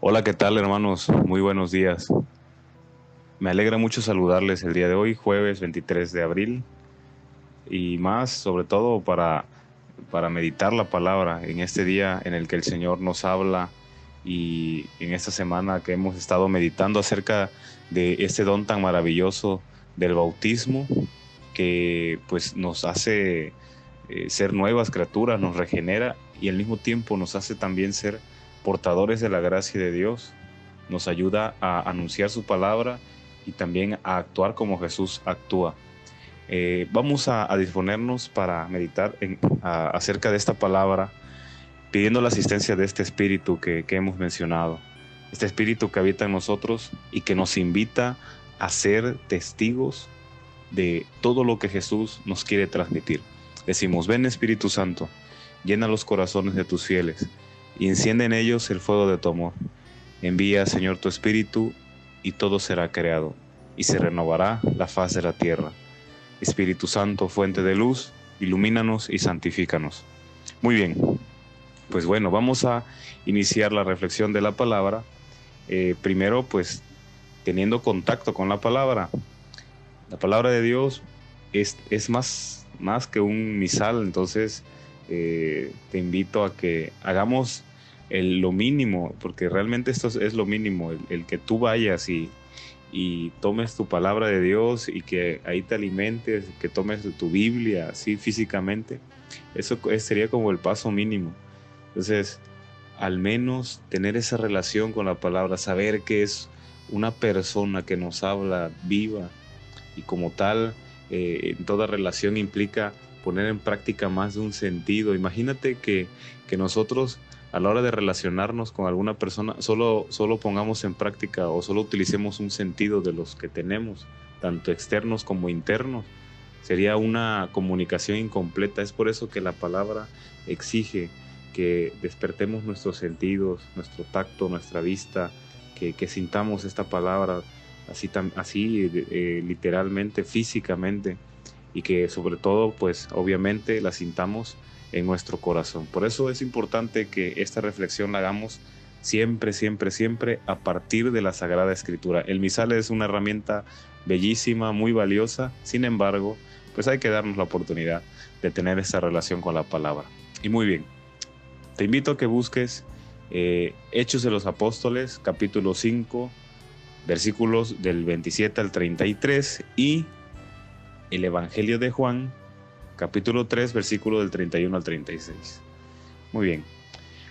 Hola, ¿qué tal, hermanos? Muy buenos días. Me alegra mucho saludarles el día de hoy, jueves 23 de abril, y más, sobre todo, para meditar la palabra en este día en el que el Señor nos habla y en esta semana que hemos estado meditando acerca de este don tan maravilloso del bautismo que pues nos hace ser nuevas criaturas, nos regenera y al mismo tiempo nos hace también ser portadores de la gracia de Dios, nos ayuda a anunciar su palabra y también a actuar como Jesús actúa. Vamos a disponernos para meditar acerca de esta palabra, pidiendo la asistencia de este Espíritu que hemos mencionado, este Espíritu que habita en nosotros y que nos invita a ser testigos de todo lo que Jesús nos quiere transmitir. Decimos: ven, Espíritu Santo, llena los corazones de tus fieles y enciende en ellos el fuego de tu amor. Envía, Señor, tu Espíritu y todo será creado y se renovará la faz de la tierra. Espíritu Santo, fuente de luz, ilumínanos y santifícanos. Muy bien, pues bueno, vamos a iniciar la reflexión de la palabra. Primero, pues, teniendo contacto con la palabra. La palabra de Dios es más que un misal, entonces te invito a que hagamos lo mínimo, porque realmente esto es lo mínimo, el que tú vayas y tomes tu palabra de Dios y que ahí te alimentes, que tomes tu Biblia así físicamente. Eso sería como el paso mínimo. Entonces, al menos tener esa relación con la palabra, saber que es una persona que nos habla viva y como tal, en toda relación implica poner en práctica más de un sentido. Imagínate que nosotros a la hora de relacionarnos con alguna persona solo pongamos en práctica o solo utilicemos un sentido de los que tenemos, tanto externos como internos. Sería una comunicación incompleta. Es por eso que la palabra exige que despertemos nuestros sentidos, nuestro tacto, nuestra vista, que sintamos esta palabra así literalmente, físicamente, y que sobre todo, pues obviamente la sintamos en nuestro corazón. Por eso es importante que esta reflexión la hagamos siempre, siempre, siempre a partir de la Sagrada Escritura. El misal es una herramienta bellísima, muy valiosa. Sin embargo, pues hay que darnos la oportunidad de tener esta relación con la palabra. Y muy bien, te invito a que busques Hechos de los Apóstoles, capítulo 5, versículos del 27 al 33, y el Evangelio de Juan, capítulo 3, versículo del 31 al 36. Muy bien.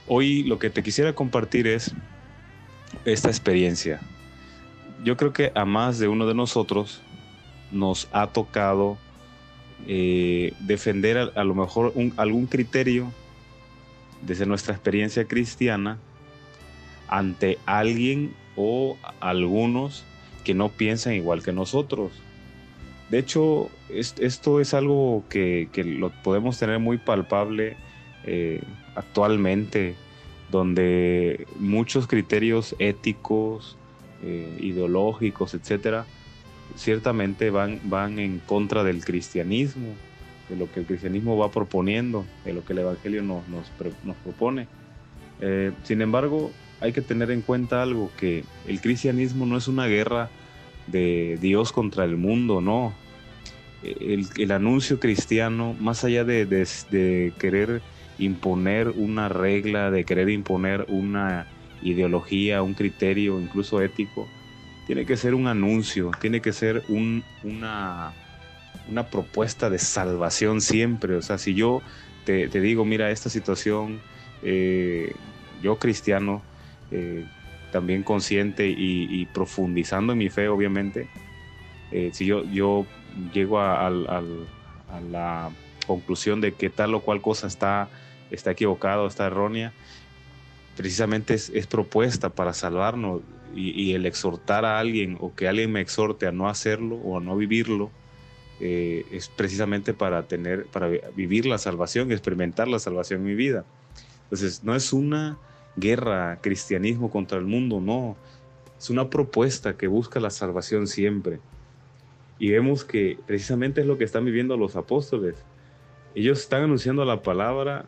Hoy lo que te quisiera compartir es esta experiencia. Yo creo que a más de uno de nosotros nos ha tocado defender a lo mejor algún criterio desde nuestra experiencia cristiana ante alguien o algunos que no piensan igual que nosotros. De hecho, esto es algo que lo podemos tener muy palpable actualmente, donde muchos criterios éticos, ideológicos, etcétera, ciertamente van en contra del cristianismo, de lo que el cristianismo va proponiendo, de lo que el Evangelio nos propone. Sin embargo, hay que tener en cuenta algo, que el cristianismo no es una guerra de Dios contra el mundo, no. El anuncio cristiano, más allá de querer imponer una regla, de querer imponer una ideología, un criterio, incluso ético, tiene que ser un anuncio, tiene que ser una propuesta de salvación siempre. O sea, si yo te digo, mira, esta situación, yo cristiano, también consciente y profundizando en mi fe, obviamente, si yo llego a la conclusión de que tal o cual cosa está equivocada, está errónea, precisamente es propuesta para salvarnos, y el exhortar a alguien o que alguien me exhorte a no hacerlo o a no vivirlo, es precisamente para vivir la salvación, experimentar la salvación en mi vida. Entonces, no es una guerra cristianismo contra el mundo, no. Es una propuesta que busca la salvación siempre. Y vemos que precisamente es lo que están viviendo los apóstoles. Ellos están anunciando la palabra,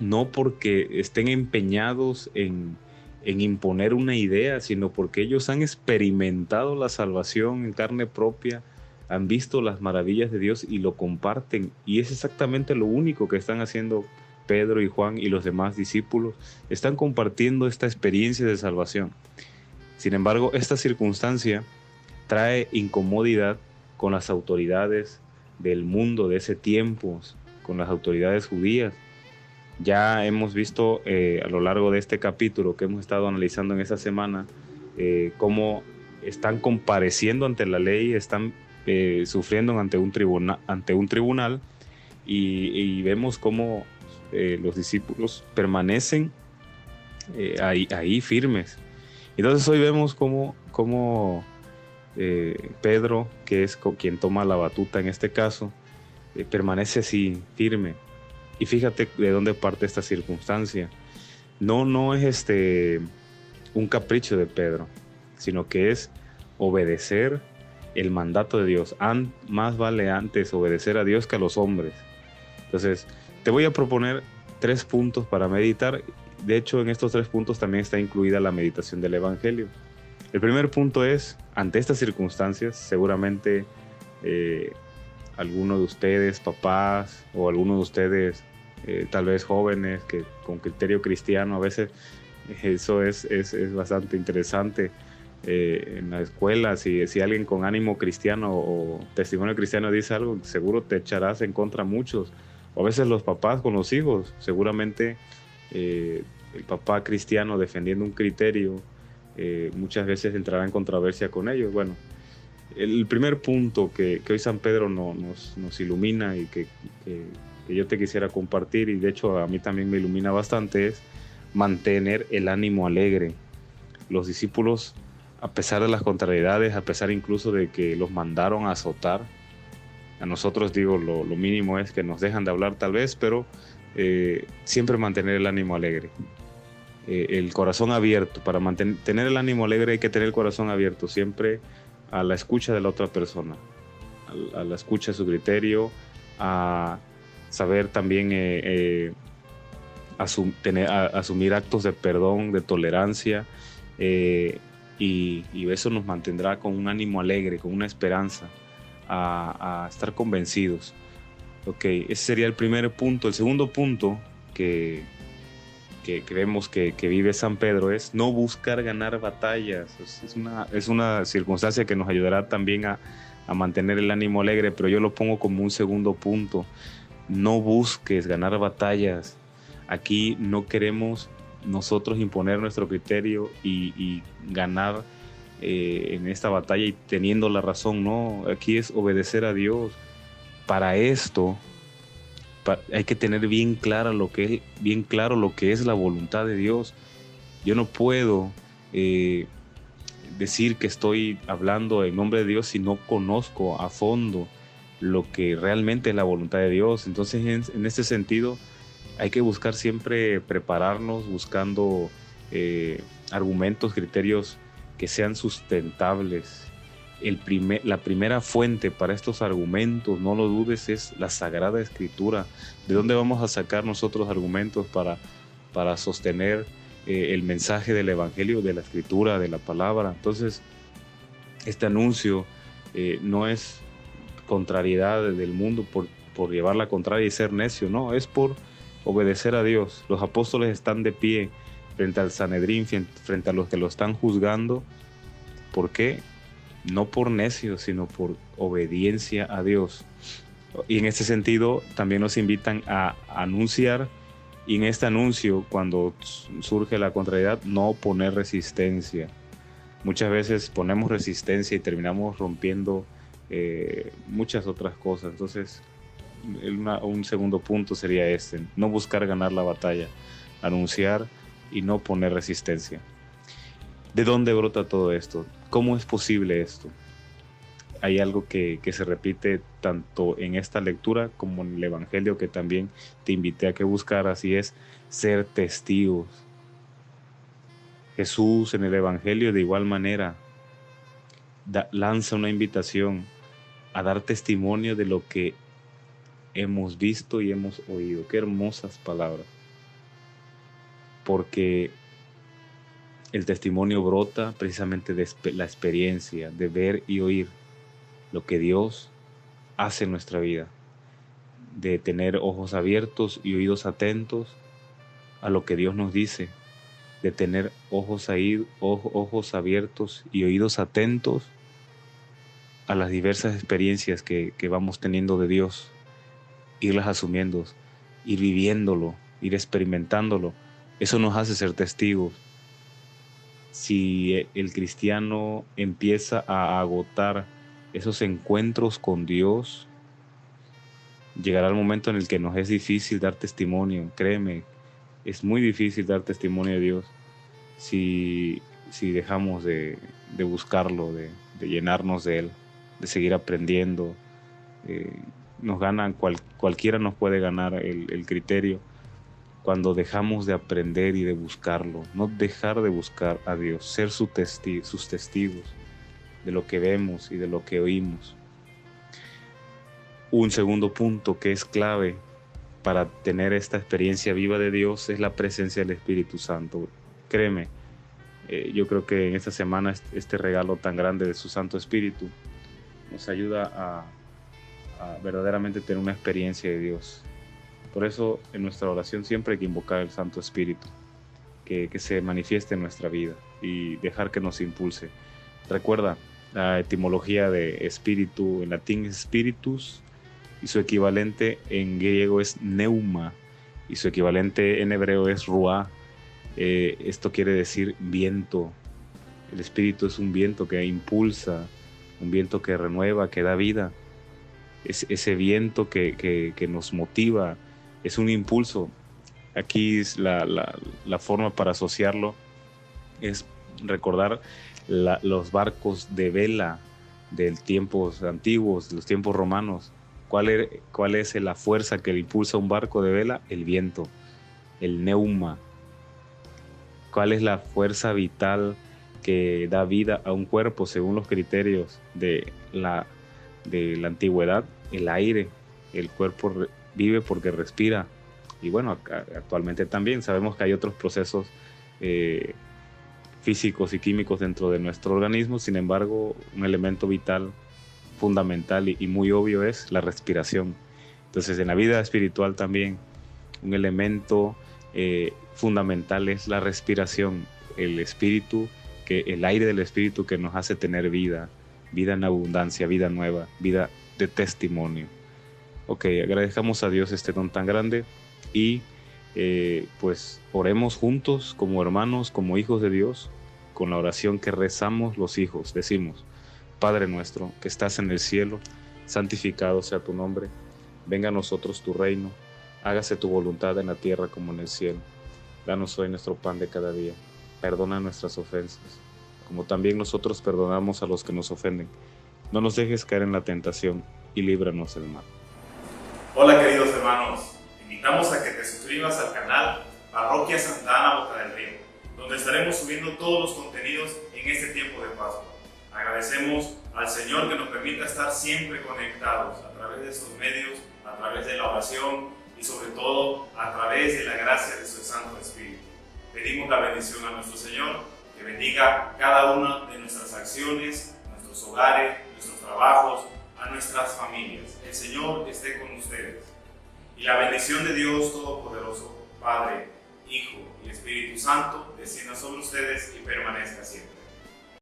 no porque estén empeñados en imponer una idea, sino porque ellos han experimentado la salvación en carne propia, han visto las maravillas de Dios y lo comparten. Y es exactamente lo único que están haciendo Pedro y Juan y los demás discípulos. Están compartiendo esta experiencia de salvación. Sin embargo, esta circunstancia trae incomodidad con las autoridades del mundo de ese tiempo, con las autoridades judías. Ya hemos visto a lo largo de este capítulo que hemos estado analizando en esta semana cómo están compareciendo ante la ley, están sufriendo ante un tribunal y vemos cómo los discípulos permanecen ahí firmes. Entonces hoy vemos cómo Pedro, que es quien toma la batuta en este caso, permanece así firme. Y fíjate de dónde parte esta circunstancia. No es un capricho de Pedro, sino que es obedecer el mandato de Dios. Más vale antes obedecer a Dios que a los hombres. Entonces, te voy a proponer 3 puntos para meditar. De hecho, en estos 3 puntos también está incluida la meditación del Evangelio. El primer punto es, ante estas circunstancias, seguramente alguno de ustedes, papás, o alguno de ustedes, tal vez jóvenes, que con criterio cristiano, a veces eso es bastante interesante. En la escuela, si alguien con ánimo cristiano o testimonio cristiano dice algo, seguro te echarás en contra a muchos. O a veces los papás con los hijos, seguramente el papá cristiano defendiendo un criterio, muchas veces entrará en controversia con ellos. Bueno, el primer punto que hoy San Pedro nos ilumina y que yo te quisiera compartir, y de hecho a mí también me ilumina bastante, es mantener el ánimo alegre. Los discípulos, a pesar de las contrariedades, a pesar incluso de que los mandaron a azotar, a nosotros digo, lo mínimo es que nos dejan de hablar tal vez, pero siempre mantener el ánimo alegre. El corazón abierto. Para tener el ánimo alegre hay que tener el corazón abierto, siempre a la escucha de la otra persona, a la escucha de su criterio, a saber también asumir actos de perdón, de tolerancia, y eso nos mantendrá con un ánimo alegre, con una esperanza, a estar convencidos. Ok, ese sería el primer punto. El segundo punto que vemos que vive San Pedro es no buscar ganar batallas. Es una circunstancia que nos ayudará también a mantener el ánimo alegre, pero yo lo pongo como un segundo punto. No busques ganar batallas. Aquí no queremos nosotros imponer nuestro criterio y ganar en esta batalla y teniendo la razón. No, aquí es obedecer a Dios. Para esto hay que tener bien claro lo que es la voluntad de Dios. Yo no puedo decir que estoy hablando en nombre de Dios si no conozco a fondo lo que realmente es la voluntad de Dios. Entonces, en este sentido, hay que buscar siempre prepararnos buscando argumentos, criterios que sean sustentables. La primera fuente para estos argumentos, no lo dudes, es la Sagrada Escritura. ¿De dónde vamos a sacar nosotros argumentos para sostener el mensaje del Evangelio, de la Escritura, de la palabra? Entonces, este anuncio no es contrariedad del mundo por llevar la contraria y ser necio, no, es por obedecer a Dios. Los apóstoles están de pie frente al Sanedrín, frente a los que lo están juzgando. ¿Por qué? No por necios, sino por obediencia a Dios. Y en este sentido también nos invitan a anunciar, y en este anuncio, cuando surge la contrariedad, no poner resistencia. Muchas veces ponemos resistencia y terminamos rompiendo muchas otras cosas. Entonces, un segundo punto sería este: no buscar ganar la batalla, anunciar y no poner resistencia. ¿De dónde brota todo esto? ¿Cómo es posible esto? Hay algo que se repite tanto en esta lectura como en el Evangelio, que también te invité a que buscaras, y es ser testigos. Jesús en el Evangelio de igual manera lanza una invitación a dar testimonio de lo que hemos visto y hemos oído. Qué hermosas palabras. porque el testimonio brota precisamente de la experiencia, de ver y oír lo que Dios hace en nuestra vida, de tener ojos abiertos y oídos atentos a lo que Dios nos dice, de tener ojos abiertos y oídos atentos a las diversas experiencias que vamos teniendo de Dios, irlas asumiendo, ir viviéndolo, ir experimentándolo. Eso nos hace ser testigos. Si el cristiano empieza a agotar esos encuentros con Dios, llegará el momento en el que nos es difícil dar testimonio. Créeme, es muy difícil dar testimonio de Dios si dejamos de buscarlo, de llenarnos de Él, de seguir aprendiendo. Nos ganan, cualquiera nos puede ganar el criterio cuando dejamos de aprender y de buscarlo. No dejar de buscar a Dios, ser sus testigos de lo que vemos y de lo que oímos. Un segundo punto que es clave para tener esta experiencia viva de Dios es la presencia del Espíritu Santo. Créeme, yo creo que en esta semana este regalo tan grande de su Santo Espíritu nos ayuda a verdaderamente tener una experiencia de Dios. Por eso en nuestra oración siempre hay que invocar al Santo Espíritu, que se manifieste en nuestra vida y dejar que nos impulse. Recuerda, la etimología de espíritu en latín es spiritus, y su equivalente en griego es neuma, y su equivalente en hebreo es ruá. Esto quiere decir viento. El espíritu es un viento que impulsa, un viento que renueva, que da vida. Es ese viento que nos motiva, es un impulso. Aquí es la forma para asociarlo es recordar los barcos de vela de tiempos antiguos, de los tiempos romanos. ¿Cuál es la fuerza que le impulsa un barco de vela? El viento, el neuma. ¿Cuál es la fuerza vital que da vida a un cuerpo según los criterios de la antigüedad? El aire. El cuerpo vive porque respira. Y bueno, actualmente también sabemos que hay otros procesos físicos y químicos dentro de nuestro organismo. Sin embargo, un elemento vital fundamental y muy obvio es la respiración. Entonces, en la vida espiritual también un elemento fundamental es la respiración, el espíritu, el aire del espíritu que nos hace tener vida en abundancia, vida nueva, vida de testimonio. Ok, agradezcamos a Dios este don tan grande y pues oremos juntos como hermanos, como hijos de Dios, con la oración que rezamos los hijos. Decimos: Padre nuestro que estás en el cielo, santificado sea tu nombre, venga a nosotros tu reino, hágase tu voluntad en la tierra como en el cielo. Danos hoy nuestro pan de cada día, perdona nuestras ofensas, como también nosotros perdonamos a los que nos ofenden. No nos dejes caer en la tentación y líbranos del mal. Hola queridos hermanos, te invitamos a que te suscribas al canal Parroquia Santa Ana Boca del Río, donde estaremos subiendo todos los contenidos en este tiempo de Pascua. Agradecemos al Señor que nos permita estar siempre conectados a través de estos medios, a través de la oración y sobre todo a través de la gracia de su Santo Espíritu. Pedimos la bendición a nuestro Señor, que bendiga cada una de nuestras acciones, nuestros hogares, nuestros trabajos, a nuestras familias. El Señor esté con ustedes. Y la bendición de Dios Todopoderoso, Padre, Hijo y Espíritu Santo, descienda sobre ustedes y permanezca siempre.